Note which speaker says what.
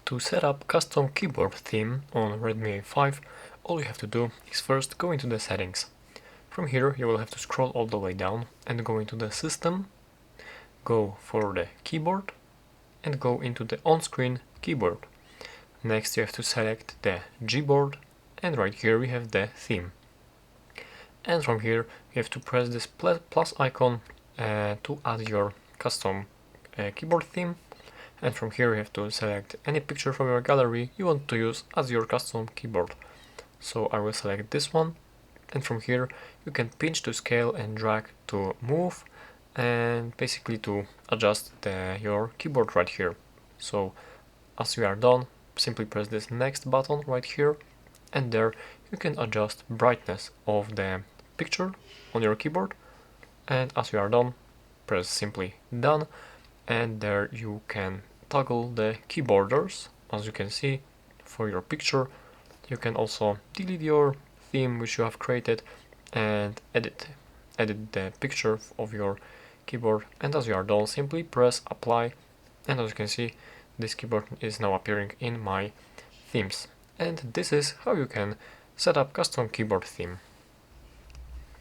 Speaker 1: To set up custom keyboard theme on Redmi A5, all you have to do is first go into the settings. From here you will have to scroll all the way down and go into the system, go for the keyboard and go into the on-screen keyboard. Next you have to select the Gboard and right here we have the theme. And from here you have to press this plus icon to add your custom keyboard theme. And from here you have to select any picture from your gallery you want to use as your custom keyboard. So I will select this one, and from here you can pinch to scale and drag to move and basically to adjust your keyboard right here. So as you are done, simply press this next button right here, and there you can adjust brightness of the picture on your keyboard. And as you are done, press simply done, and there you can toggle the key borders. As you can see, for your picture you can also delete your theme which you have created and edit the picture of your keyboard. And as you are done, simply press apply, and as you can see, this keyboard is now appearing in my themes. And this is how you can set up custom keyboard theme.